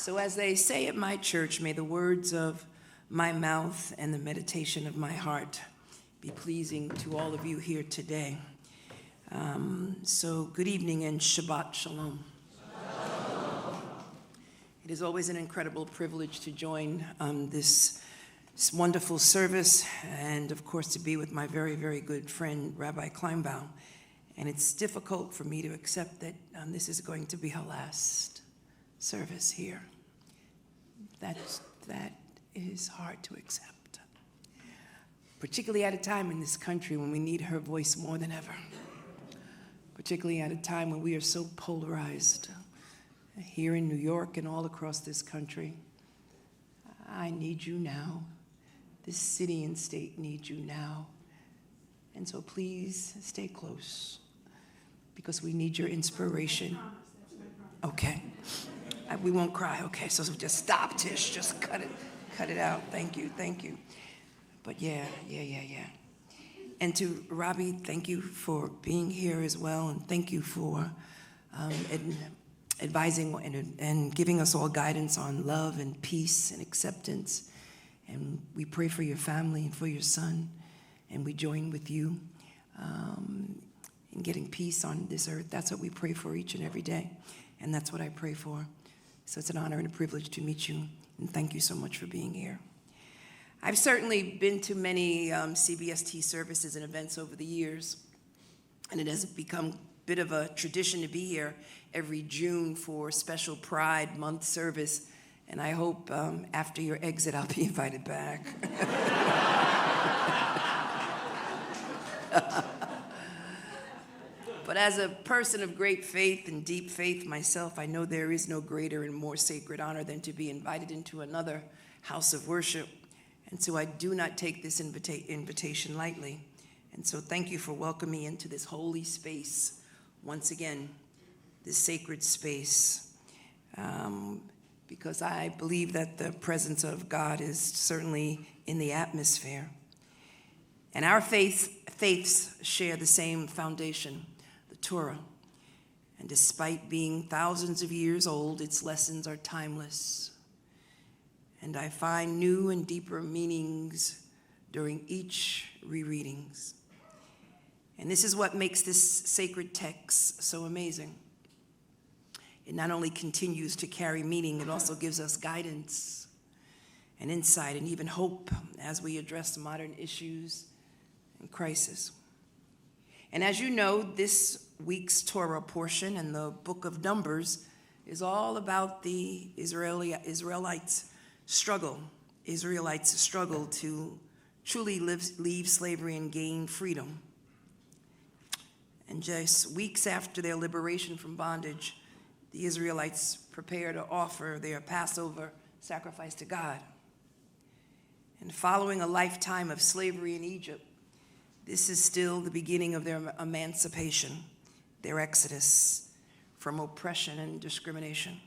So as they say at my church, may the words of my mouth and the meditation of my heart be pleasing to all of you here today. So good evening and Shabbat Shalom. It is always an incredible privilege to join this wonderful service and, of course, to be with my very, very good friend, Rabbi Kleinbaum. And it's difficult for me to accept that this is going to be our last service here. That is hard to accept, particularly at a time in this country when we need her voice more than ever, particularly at a time when we are so polarized here in New York and all across this country. I need you now. This city and state need you now. And so please stay close because we need your inspiration. Okay. We won't cry. Okay, so just stop, Tish. Just cut it out. Thank you. But yeah. And to Robbie, thank you for being here as well, and thank you for advising and giving us all guidance on love and peace and acceptance. And we pray for your family and for your son, and we join with you in getting peace on this earth. That's what we pray for each and every day, and that's what I pray for. So it's an honor and a privilege to meet you, and thank you so much for being here. I've certainly been to many CBST services and events over the years, and it has become a bit of a tradition to be here every June for special Pride Month service, and I hope after your exit I'll be invited back. But as a person of great faith and deep faith myself, I know there is no greater and more sacred honor than to be invited into another house of worship. And so I do not take this invitation lightly. And so thank you for welcoming me into this holy space once again, this sacred space, because I believe that the presence of God is certainly in the atmosphere. And our faiths share the same foundation, the Torah. And despite being thousands of years old, its lessons are timeless. And I find new and deeper meanings during each rereadings. And this is what makes this sacred text so amazing. It not only continues to carry meaning, it also gives us guidance and insight and even hope as we address modern issues and crisis. And as you know, this week's Torah portion and the book of Numbers is all about the Israelites' struggle to truly leave slavery and gain freedom. And just weeks after their liberation from bondage, the Israelites prepare to offer their Passover sacrifice to God. And following a lifetime of slavery in Egypt, this is still the beginning of their emancipation, their exodus from oppression and discrimination,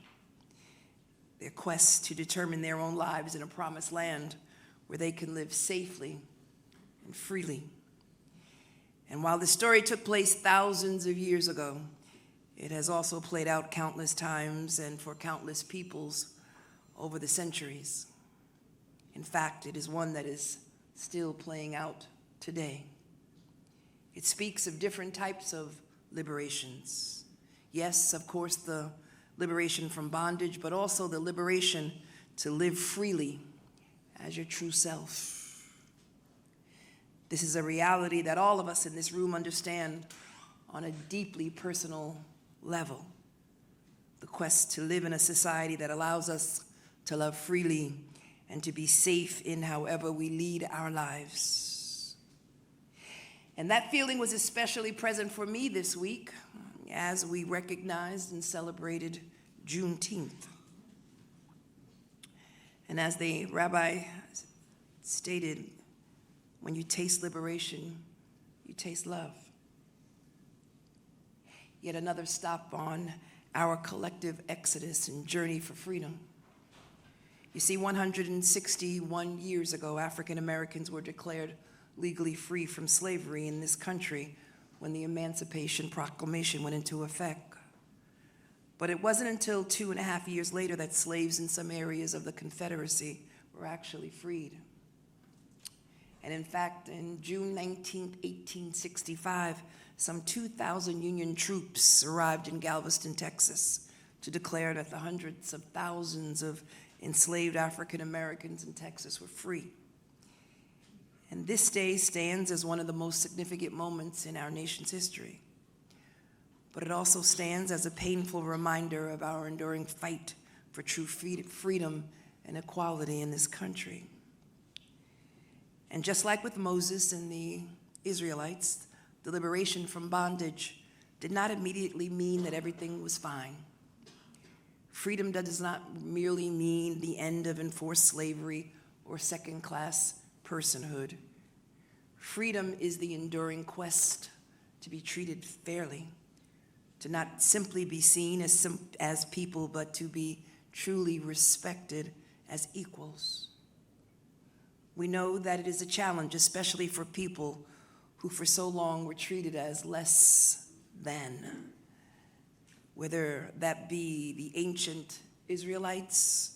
their quest to determine their own lives in a promised land where they can live safely and freely. And while the story took place thousands of years ago, it has also played out countless times and for countless peoples over the centuries. In fact, it is one that is still playing out today. It speaks of different types of liberations. Yes, of course, the liberation from bondage, but also the liberation to live freely as your true self. This is a reality that all of us in this room understand on a deeply personal level. The quest to live in a society that allows us to love freely and to be safe in however we lead our lives. And that feeling was especially present for me this week as we recognized and celebrated Juneteenth. And as the rabbi stated, when you taste liberation, you taste love. Yet another stop on our collective exodus and journey for freedom. You see, 161 years ago, African Americans were declared legally free from slavery in this country when the Emancipation Proclamation went into effect. But it wasn't until 2.5 years later that slaves in some areas of the Confederacy were actually freed. And in fact, in June 19, 1865, some 2,000 Union troops arrived in Galveston, Texas, to declare that the hundreds of thousands of enslaved African Americans in Texas were free. And this day stands as one of the most significant moments in our nation's history. But it also stands as a painful reminder of our enduring fight for true freedom and equality in this country. And just like with Moses and the Israelites, the liberation from bondage did not immediately mean that everything was fine. Freedom does not merely mean the end of enforced slavery or second-class personhood. Freedom is the enduring quest to be treated fairly, to not simply be seen as people, but to be truly respected as equals. We know that it is a challenge, especially for people who for so long were treated as less than, whether that be the ancient Israelites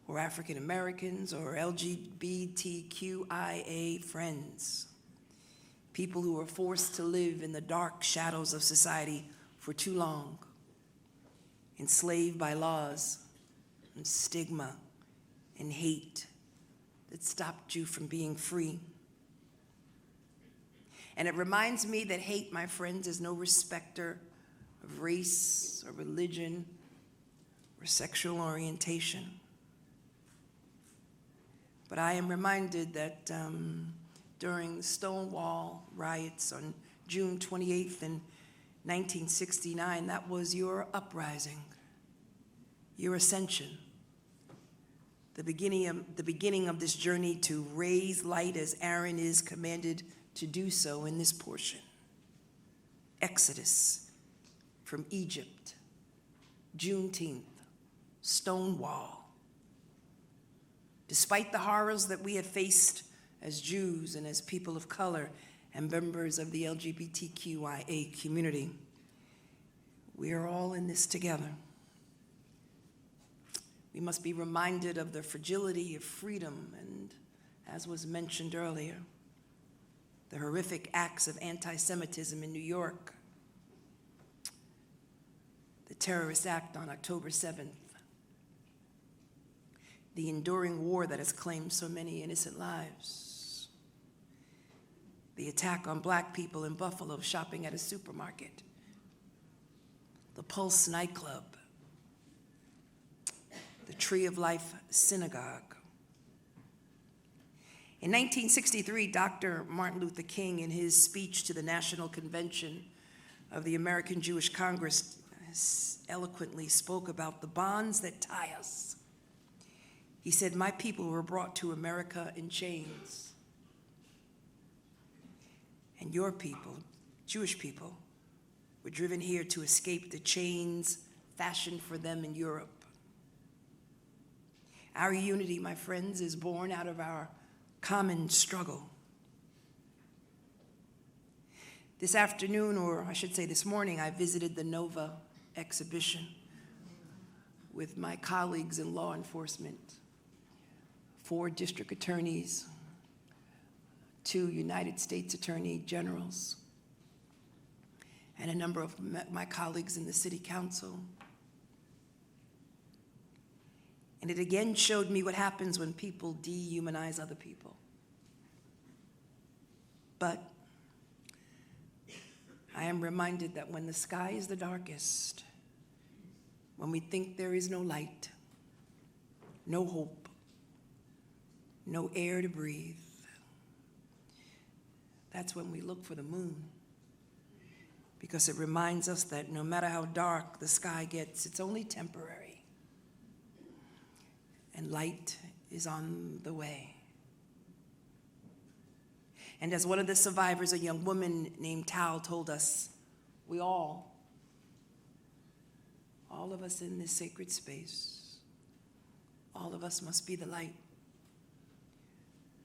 or African Americans or LGBTQIA friends, people who were forced to live in the dark shadows of society for too long, enslaved by laws and stigma and hate that stopped you from being free. And it reminds me that hate, my friends, is no respecter of race or religion or sexual orientation. But I am reminded that during the Stonewall riots on June 28th in 1969, that was your uprising, your ascension, the beginning of this journey to raise light as Aaron is commanded to do so in this portion. Exodus from Egypt, Juneteenth, Stonewall. Despite the horrors that we have faced as Jews and as people of color and members of the LGBTQIA community, we are all in this together. We must be reminded of the fragility of freedom and, as was mentioned earlier, the horrific acts of anti-Semitism in New York, the terrorist act on October 7th, the enduring war that has claimed so many innocent lives, the attack on Black people in Buffalo shopping at a supermarket, the Pulse nightclub, the Tree of Life Synagogue. In 1963, Dr. Martin Luther King, in his speech to the National Convention of the American Jewish Congress, eloquently spoke about the bonds that tie us. He said, "My people were brought to America in chains. And your people, Jewish people, were driven here to escape the chains fashioned for them in Europe. Our unity, my friends, is born out of our common struggle." This afternoon, or I should say this morning, I visited the Nova exhibition with my colleagues in law enforcement, 4 district attorneys, 2 United States Attorney Generals, and a number of my colleagues in the City Council. And it again showed me what happens when people dehumanize other people. But I am reminded that when the sky is the darkest, when we think there is no light, no hope, no air to breathe, that's when we look for the moon. Because it reminds us that no matter how dark the sky gets, it's only temporary. And light is on the way. And as one of the survivors, a young woman named Tal, told us, we all of us in this sacred space, all of us must be the light.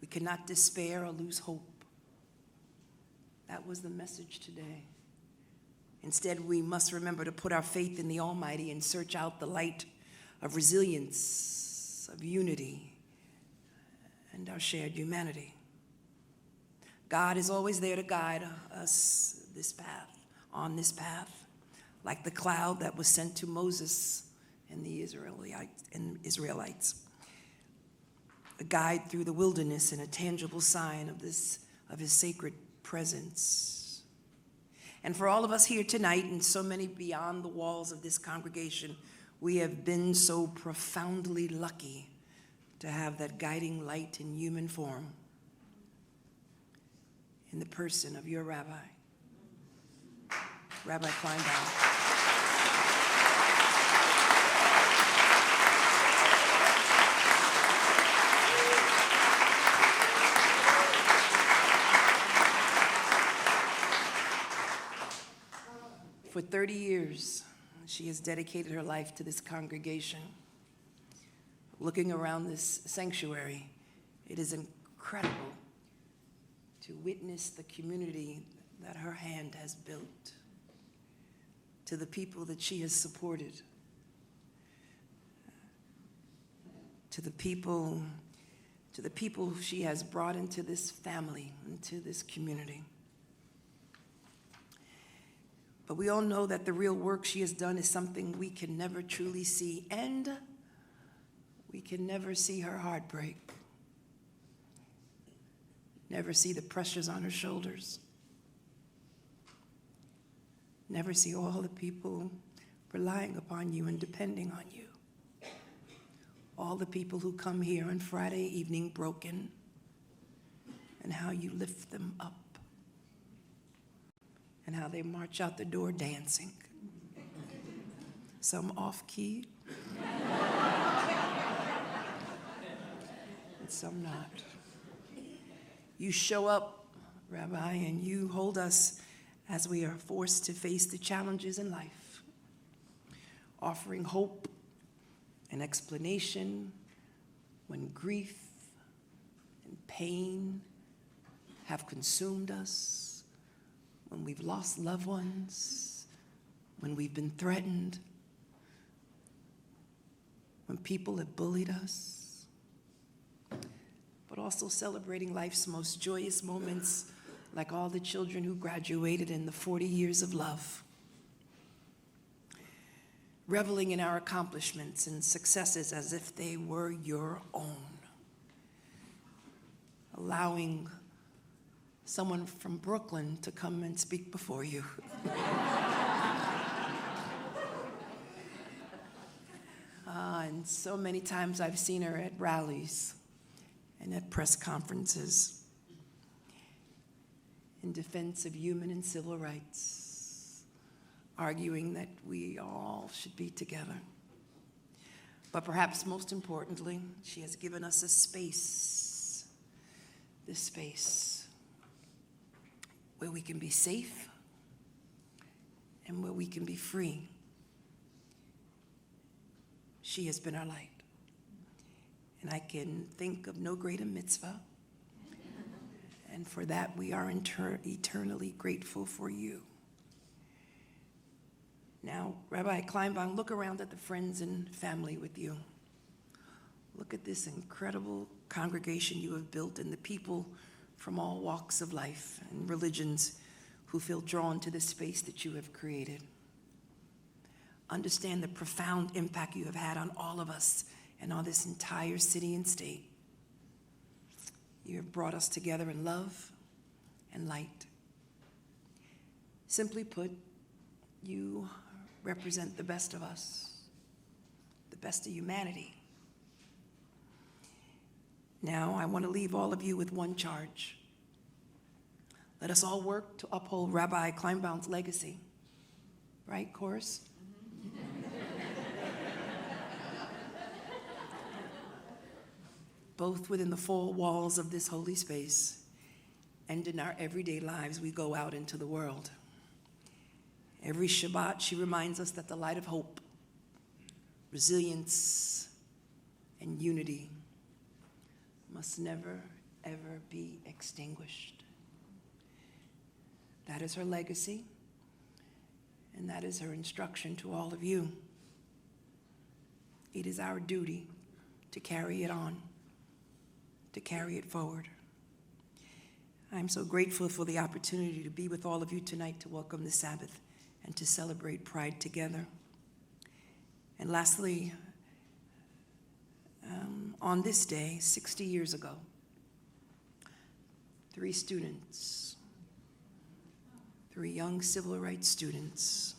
We cannot despair or lose hope. That was the message today. Instead, we must remember to put our faith in the Almighty and search out the light of resilience, of unity, and our shared humanity. God is always there to guide us on this path, like the cloud that was sent to Moses and the Israelites, a guide through the wilderness and a tangible sign of his sacred presence. And for all of us here tonight and so many beyond the walls of this congregation, we have been so profoundly lucky to have that guiding light in human form in the person of your rabbi, Rabbi Kleinbaum. For 30 years, she has dedicated her life to this congregation. Looking around this sanctuary, it is incredible to witness the community that her hand has built, to the people that she has supported, to the people she has brought into this family, into this community. But we all know that the real work she has done is something we can never truly see, and we can never see her heartbreak, never see the pressures on her shoulders, never see all the people relying upon you and depending on you, all the people who come here on Friday evening broken, and how you lift them up, and how they march out the door dancing, some off key, and some not. You show up, Rabbi, and you hold us as we are forced to face the challenges in life, offering hope and explanation when grief and pain have consumed us, when we've lost loved ones, when we've been threatened, when people have bullied us, but also celebrating life's most joyous moments, like all the children who graduated in the 40 years of love, reveling in our accomplishments and successes as if they were your own, allowing someone from Brooklyn to come and speak before you. And so many times I've seen her at rallies and at press conferences in defense of human and civil rights, arguing that we all should be together. But perhaps most importantly, she has given us a space, this space where we can be safe and where we can be free. She has been our light. And I can think of no greater mitzvah. And for that, we are eternally grateful for you. Now, Rabbi Kleinbaum, look around at the friends and family with you. Look at this incredible congregation you have built and the people from all walks of life and religions who feel drawn to the space that you have created. Understand the profound impact you have had on all of us and on this entire city and state. You have brought us together in love and light. Simply put, you represent the best of us, the best of humanity. Now, I want to leave all of you with one charge. Let us all work to uphold Rabbi Kleinbaum's legacy. Right, chorus? Both within the four walls of this holy space and in our everyday lives, we go out into the world. Every Shabbat, she reminds us that the light of hope, resilience, and unity must never, ever be extinguished. That is her legacy, and that is her instruction to all of you. It is our duty to carry it on, to carry it forward. I'm so grateful for the opportunity to be with all of you tonight to welcome the Sabbath and to celebrate Pride together. And lastly, on this day, 60 years ago, 3 young civil rights students,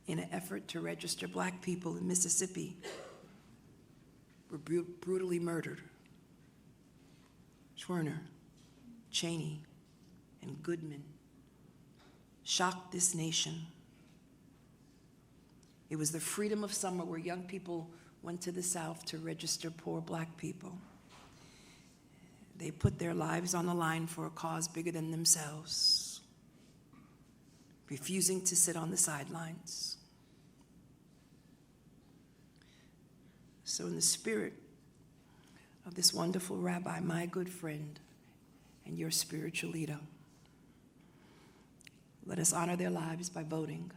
in an effort to register black people in Mississippi, were brutally murdered. Schwerner, Cheney, and Goodman shocked this nation. It was the freedom of summer where young people went to the South to register poor black people. They put their lives on the line for a cause bigger than themselves, refusing to sit on the sidelines. So in the spirit of this wonderful rabbi, my good friend, and your spiritual leader, let us honor their lives by voting.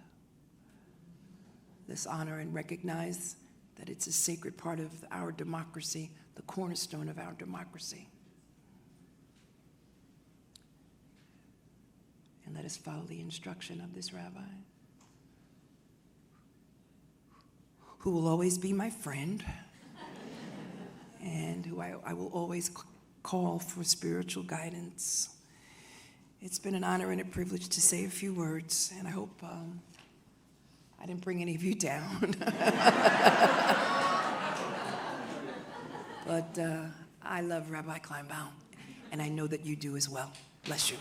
Let's honor and recognize that it's a sacred part of our democracy, the cornerstone of our democracy. And let us follow the instruction of this rabbi, who will always be my friend, and who I will always call for spiritual guidance. It's been an honor and a privilege to say a few words, and I hope I didn't bring any of you down. But I love Rabbi Kleinbaum, and I know that you do as well. Bless you.